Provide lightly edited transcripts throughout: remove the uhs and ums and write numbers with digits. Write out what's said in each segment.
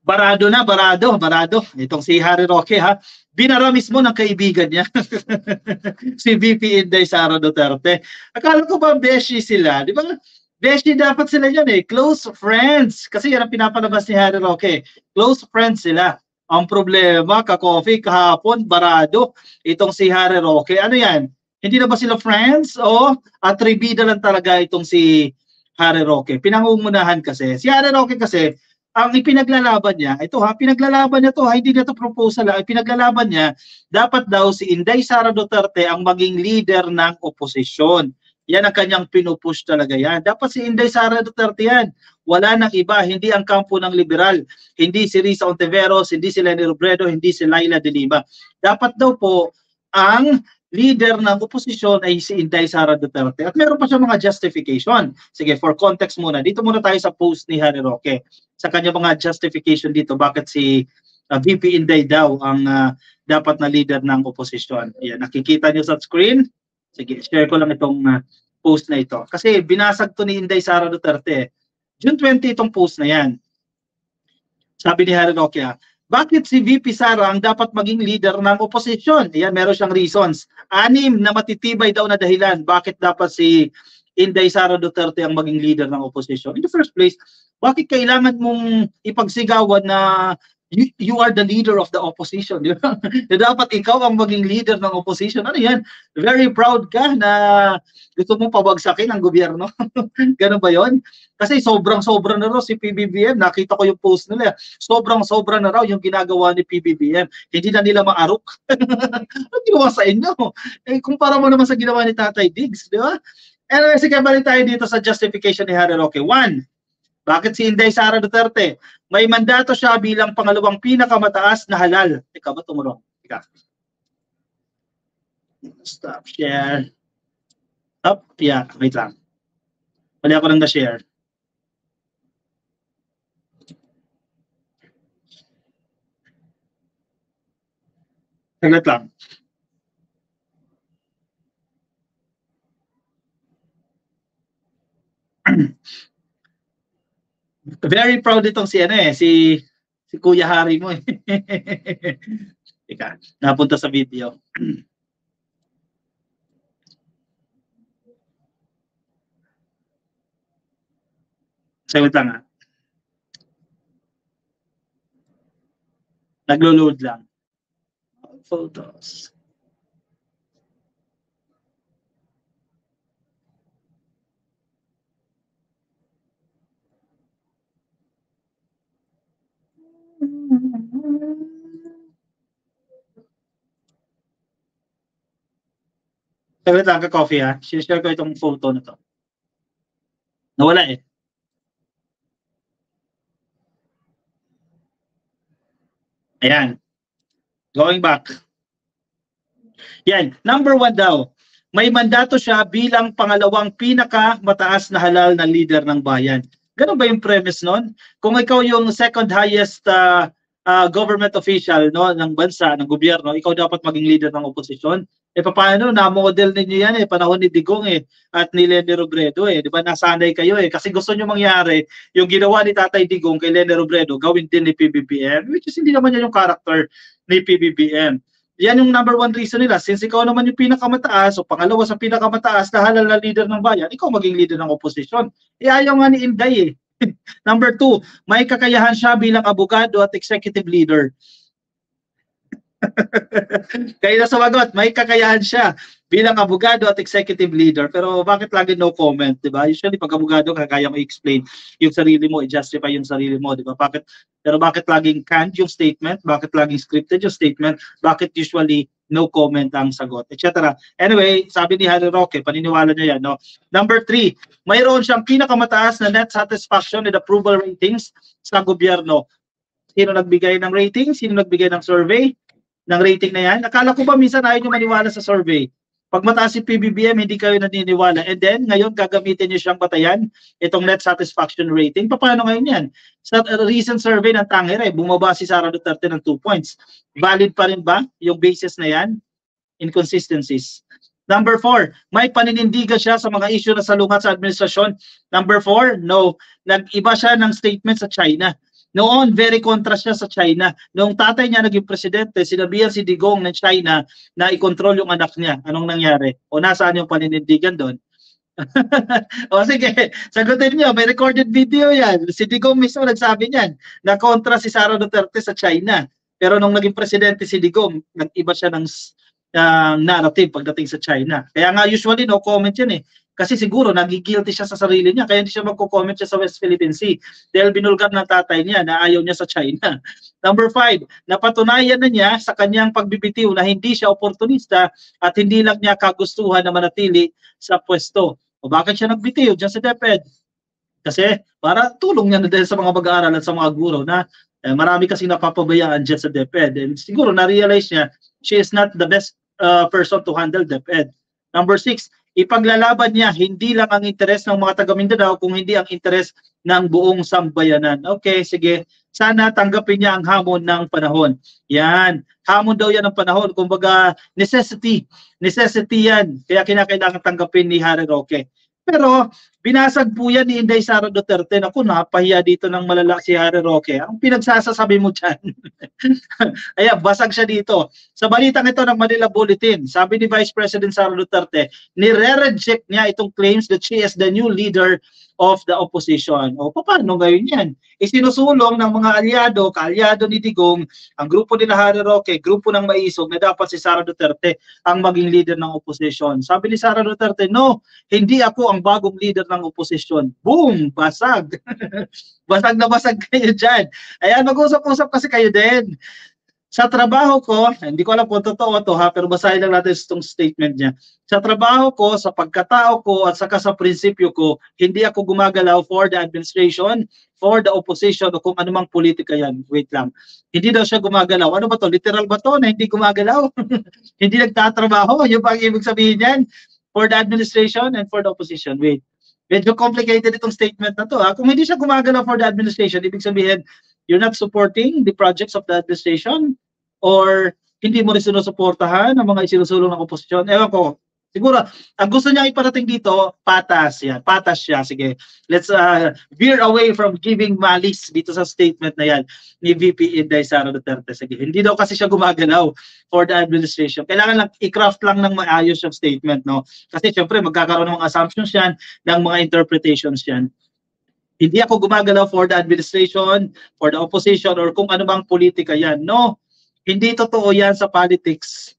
barado. Itong si Harry Roque ha. Binara mismo ng kaibigan niya. Si VP Inday Sara Duterte. Akala ko ba beshi sila? Di ba? Beshi dapat sila yan eh. Close friends. Kasi yan ang pinapalabas ni Harry Roque. Close friends sila. Ang problema, ka-coffee, kahapon, barado. Itong si Harry Roque. Ano yan? Hindi na ba sila friends? O atribida lang talaga itong si Harry Roque. Pinangungunahan kasi. Si Harry Roque kasi, ang ipinaglalaban niya, ito ha, pinaglalaban niya to ha, hindi na to proposal ha, pinaglalaban niya, dapat daw si Inday Sara Duterte ang maging leader ng oposisyon. Yan ang kanyang pinupush talaga yan. Dapat si Inday Sara Duterte yan. Wala nang iba, hindi ang kampo ng liberal, hindi si Risa Ontiveros, hindi si Leni Robredo, hindi si Laila de Lima. Dapat daw po ang leader ng oposisyon ay si Inday Sara Duterte. At meron pa siya mga justification. Sige, for context muna. Dito muna tayo sa post ni Harry Roque. Sa kanya mga justification dito, bakit si VP Inday daw ang dapat na leader ng oposisyon. Ayan, nakikita nyo sa screen. Sige, share ko lang itong post na ito. Kasi binasag to ni Inday Sara Duterte. June 20 itong post na yan. Sabi ni Harry Roque, bakit si VP Sara ang dapat maging leader ng oposisyon? Ayan, meron siyang reasons. 6 na matitibay daw na dahilan bakit dapat si Inday Sara Duterte ang maging leader ng oposisyon. In the first place, bakit kailangan mong ipagsigawan na you are the leader of the opposition? Di ba? Dapat ikaw ang maging leader ng opposition. Ano yan? Very proud ka na gusto mong pabagsakin ang gobyerno. Ganun ba yon? Kasi sobrang-sobra na raw si PBBM. Nakita ko yung post nila. Sobrang-sobra na raw yung ginagawa ni PBBM. Hindi na nila maarok. Ano ginawa sa inyo? Eh, kumpara mo naman sa ginawa ni Tatay Diggs. Di ba? Anyway, sige, balik tayo dito sa justification ni Harry Roque. 1. Bakit si Inday Sara Duterte? May mandato siya bilang pangalawang pinakamataas na halal. Ikaw ba tumulong? Ikaw. Stop share. Up, yeah. Wait lang. Mali ako lang na-share. Saglit lang. Very proud itong si si Kuya Hari mo eh. Ika, napunta sa video. Saglit lang ha. Naglo-load lang. Photos. Saglit lang ka coffee ha. Share ko itong photo na to. Nawala eh. Ayan. Going back. Yan. Number 1 daw. May mandato siya bilang pangalawang pinakamataas na halal na leader ng bayan. Ganun ba yung premise nun? Kung ikaw yung second highest government official no ng bansa, ng gobyerno, ikaw dapat maging leader ng oposisyon. Eh paano na-model ninyo yan panahon ni Digong at ni Leni Robredo 'di ba? Nasanay kayo kasi gusto niyo mangyari yung ginawa ni Tatay Digong kay Leni Robredo, gawin din ni PBBM, which is hindi naman yan yung character ni PBBM. Yan yung number 1 reason nila. Since ikaw naman yung pinakamataas o pangalawa sa pinakamataas na halal na leader ng bayan, ikaw maging leader ng oposisyon. Ayaw nga ni Inday Number 2, may kakayahan siya bilang abogado at executive leader. Kaya na sumagot, may kakayahan siya bilang abogado at executive leader. Pero bakit lagi no comment, di ba? Usually pag abogado, kaya mo i-explain yung sarili mo, i-justify yung sarili mo, di ba? Pero bakit laging canned yung statement? Bakit laging scripted yung statement? Bakit usually no comment ang sagot, etc. Anyway, sabi ni Harry Roque, paniniwala niya yan, no? Number 3, mayroon siyang pinakamataas na net satisfaction and approval ratings sa gobyerno. Sino nagbigay ng rating? Sino nagbigay ng survey? Ng rating na yan? Akala ko ba minsan ayaw nyo maniwala sa survey? Pag mataas si PBBM, hindi kayo naniniwala. And then, ngayon, gagamitin nyo siyang batayan, itong net satisfaction rating. Paano ngayon yan? Sa recent survey ng Tangere, bumaba si Sara Duterte ng 2 points. Valid pa rin ba yung basis na yan? Inconsistencies. Number 4, may paninindigan siya sa mga issue na salungat sa administrasyon. Number 4, no. Nag-iba siya ng statement sa China. Noon, very kontra siya sa China. Noong tatay niya naging presidente, sinabihan si Digong ng China na i-control yung anak niya. Anong nangyari? O nasaan yung paninindigan doon? O sige, sagutin niyo. May recorded video yan. Si Digong mismo nagsabi niyan na kontra si Sara Duterte sa China. Pero nung naging presidente si Digong, nag-iba siya ng narrative pagdating sa China. Kaya nga usually no comment yan eh. Kasi siguro nagigilty siya sa sarili niya kaya hindi siya magko-comment siya sa West Philippine Sea dahil binulgar ng tatay niya na ayaw niya sa China. Number 5, napatunayan na niya sa kanyang pagbibitiw na hindi siya oportunista at hindi lang niya kagustuhan na manatili sa pwesto. O bakit siya nagbitiw dyan sa DepEd? Kasi para tulong niya na dahil sa mga mag-aaral at sa mga guro na marami kasi napapabayaan dyan sa DepEd. And siguro na-realize niya she is not the best person to handle DepEd. Number 6, ipaglalaban niya hindi lang ang interes ng mga taga Mindanao kung hindi ang interes ng buong sambayanan. Okay, sige. Sana tanggapin niya ang hamon ng panahon. Yan. Hamon daw yan ng panahon. Kumbaga, necessity. Necessity yan. Kaya kinakailangan tanggapin ni Harry Roque. Pero, binasag po yan ni Inday Sara Duterte. Naku, napahiya dito ng malala si Harry Roque. Ang pinagsasasabi mo dyan. Ayan, basag siya dito. Sa balitang ito ng Manila Bulletin, sabi ni Vice President Sara Duterte, nire-reject niya itong claims that she is the new leader of the opposition. O paano ngayon yan? Isinusulong ng mga aliado, kaalyado ni Digong, ang grupo nila Harry Roque, grupo ng Maisog na dapat si Sara Duterte ang maging leader ng opposition. Sabi ni Sara Duterte, no, hindi ako ang bagong leader ng opposition. Boom! Basag! Basag na basag kayo dyan. Ayan, mag-usap-usap kasi kayo din. Sa trabaho ko, hindi ko alam kung totoo to ha, pero basahin lang natin itong statement niya. Sa trabaho ko, sa pagkatao ko, at saka sa prinsipyo ko, hindi ako gumagalaw for the administration, for the opposition, o kung anumang politika yan. Wait lang. Hindi daw siya gumagalaw. Ano ba to? Literal ba to na hindi gumagalaw? Hindi nagtatrabaho? Yung ba ang ibig sabihin yan? For the administration and for the opposition. Wait. Medyo complicated itong statement na to ha. Kung hindi siya gumagalaw for the administration, ibig sabihin, you're not supporting the projects of the administration or hindi mo rin sinusuportahan ang mga isinusulong ng oposisyon. Ewan ko. Siguro, ang gusto niya iparating dito, patas yan. Patas siya. Sige, let's veer away from giving malice dito sa statement na yan ni VP Inday Sara Duterte. Sige, hindi daw kasi siya gumagalaw for the administration. Kailangan lang, i-craft lang ng maayos yung statement, no? Kasi syempre, magkakaroon ng mga assumptions yan, ng mga interpretations yan. Hindi ako gumagalaw for the administration, for the opposition, or kung ano bang politika yan. No, hindi totoo yan sa politics.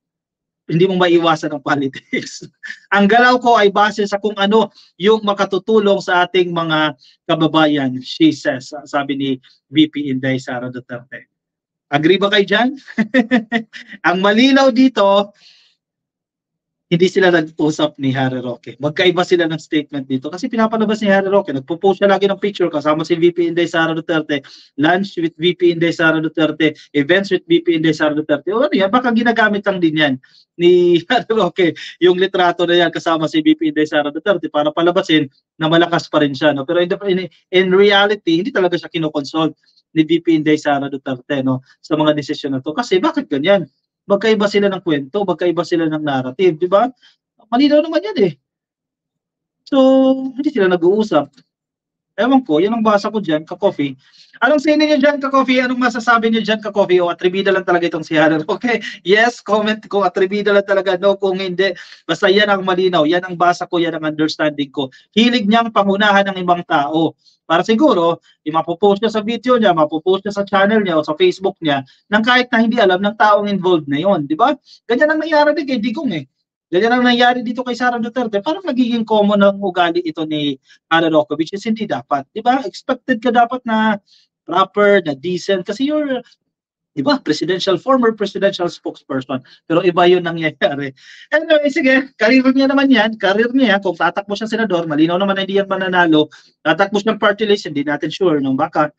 Hindi mo maiwasan ang politics. Ang galaw ko ay base sa kung ano yung makatutulong sa ating mga kababayan, she says, sabi ni VP Inday Sara Duterte. Agree ba kayo dyan? Ang malinaw dito, hindi sila nag-usap ni Harry Roque. Magkaiba sila ng statement dito. Kasi pinapalabas ni Harry Roque, nagpo-post siya lagi ng picture kasama si VP Inday Sara Duterte, lunch with VP Inday Sara Duterte, events with VP Inday Sara Duterte. O ano yan, baka ginagamit lang din yan ni Harry Roque, yung litrato na yan kasama si VP Inday Sara Duterte para palabasin na malakas pa rin siya. No? Pero in reality, hindi talaga siya kinokonsult ni VP Inday Sara Duterte, no, sa mga desisyon na to. Kasi bakit ganyan? Magkaiba sila ng kwento, magkaiba sila ng narrative, di ba? Malinaw naman yan eh. So, hindi sila nag-uusap. Ewan ko, yan ang basa ko dyan, ka-coffee. Anong say niyo dyan, ka-coffee? Anong masasabi niyo dyan, ka-coffee? O atribida lang talaga itong si Harry. Okay, yes, comment kung atribida lang talaga. No, kung hindi. Basta yan ang malinaw. Yan ang basa ko, yan ang understanding ko. Hilig niyang pangunahan ng ibang tao. Para siguro, mapopost niya sa video niya, mapopost niya sa channel niya o sa Facebook niya, nang kahit na hindi alam ng taong involved na yon, di ba? Ganyan ang nangyari din kay Digong eh. Ganyan ang nangyari dito kay Sara Duterte. Parang nagiging common ang ugali ito ni Harry Roque, which is hindi dapat. Di ba? Expected ka dapat na proper, na decent, kasi you're, di ba, former presidential spokesperson. Pero iba yun nangyayari. Anyway, sige, career niya naman yan. Career niya, kung tatakbo siya senador, malinaw naman na hindi yan mananalo. Tatakbo siyang party list, hindi natin sure. No? Baka,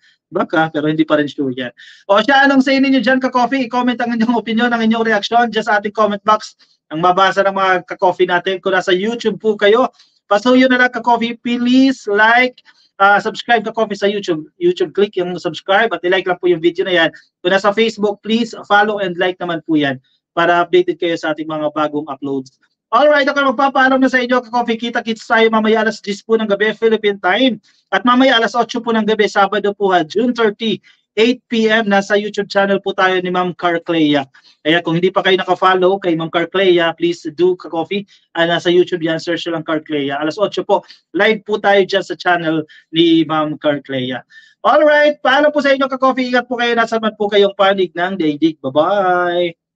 pero hindi pa rin sure yan. O siya, anong say ninyo dyan, ka-coffee? I-comment ang inyong opinion, ang inyong reaction dyan sa ating comment box. Ang mabasa ng mga ka-coffee natin. Kung nasa YouTube po kayo, pasuyo na lang, ka-coffee. Please like, subscribe ka coffee sa YouTube. Click yung subscribe at i-like lang po yung video na yan. Kung nasa Facebook, please follow and like naman po yan para updated kayo sa ating mga bagong uploads. Alright, ako magpapaalam na sa inyo, ka-coffee. Kita-kits tayo mamaya alas 10 po ng gabi, Philippine time. At mamaya alas 8 po ng gabi, Sabado po ha, June 30, 8 p.m. Nasa YouTube channel po tayo ni Ma'am Carclea. Kaya kung hindi pa kayo naka-follow kay Ma'am Carclea, please do ka-coffee. Nasa YouTube yan, search lang Carclea. Alas 8 po, live po tayo dyan sa channel ni Ma'am Carclea. Alright, paalam po sa inyo ka-coffee. Ingat po kayo, nasa man po kayong panig ng daigdig. Bye-bye!